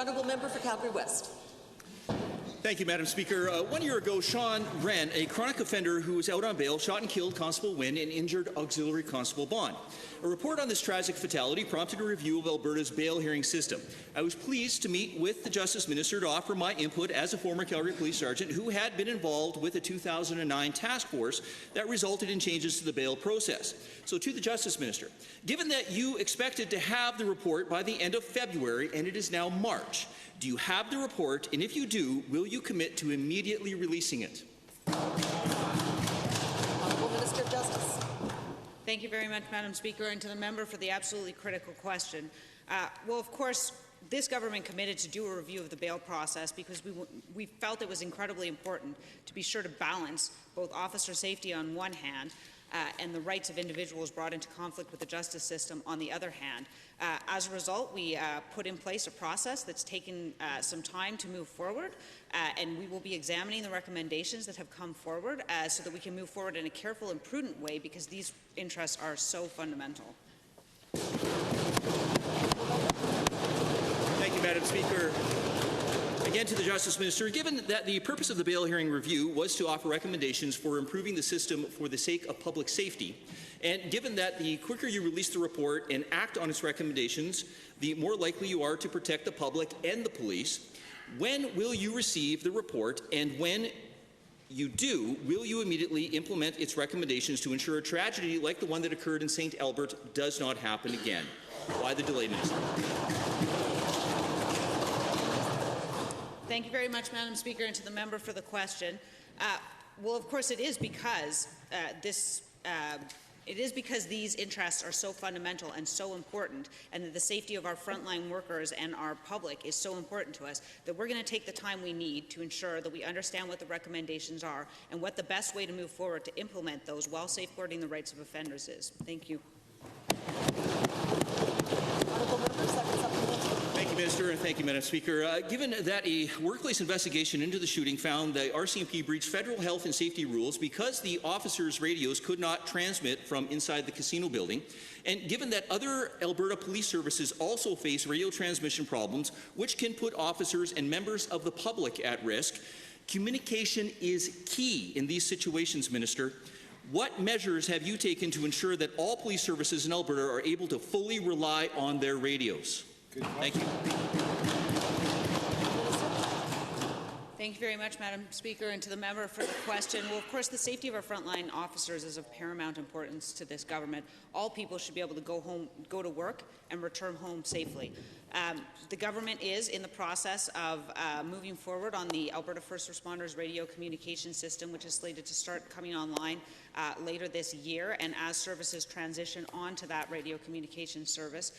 honourable member for Calgary West. Thank you, Madam Speaker. 1 year ago, Sean Wren, a chronic offender who was out on bail, shot and killed Constable Wynne and injured Auxiliary Constable Bond. A report on this tragic fatality prompted a review of Alberta's bail hearing system. I was pleased to meet with the Justice Minister to offer my input as a former Calgary Police Sergeant who had been involved with a 2009 task force that resulted in changes to the bail process. So to the Justice Minister, given that you expected to have the report by the end of February and it is now March, do you have the report, and if you do, will you commit to immediately releasing it? Honourable Minister of Justice. Thank you very much, Madam Speaker, and to the member for the absolutely critical question. Well, of course, this government committed to do a review of the bail process because we felt it was incredibly important to be sure to balance both officer safety on one hand and the rights of individuals brought into conflict with the justice system on the other hand. As a result, we put in place a process that's taken some time to move forward, and we will be examining the recommendations that have come forward so that we can move forward in a careful and prudent way because these interests are so fundamental. Thank you, Madam Speaker. Again to the Justice Minister, given that the purpose of the bail hearing review was to offer recommendations for improving the system for the sake of public safety, and given that the quicker you release the report and act on its recommendations, the more likely you are to protect the public and the police, when will you receive the report, and when you do, will you immediately implement its recommendations to ensure a tragedy like the one that occurred in St. Albert does not happen again? Why the delay, Minister? Thank you very much, Madam Speaker, and to the member for the question. Well, of course, it is because these interests are so fundamental and so important, and that the safety of our frontline workers and our public is so important to us, that we're going to take the time we need to ensure that we understand what the recommendations are and what the best way to move forward to implement those while safeguarding the rights of offenders is. Thank you. Thank you, Minister, and thank you, Madam Speaker. Given that a workplace investigation into the shooting found the RCMP breached federal health and safety rules because the officers' radios could not transmit from inside the casino building, and given that other Alberta police services also face radio transmission problems, which can put officers and members of the public at risk, communication is key in these situations, Minister. What measures have you taken to ensure that all police services in Alberta are able to fully rely on their radios? Thank you. Thank you very much, Madam Speaker, and to the member for the question. Well, of course, the safety of our frontline officers is of paramount importance to this government. All people should be able to go to work and return home safely. The government is in the process of moving forward on the Alberta First Responders radio communication system, which is slated to start coming online later this year. And as services transition onto that radio communication service,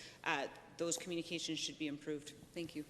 those communications should be improved. Thank you.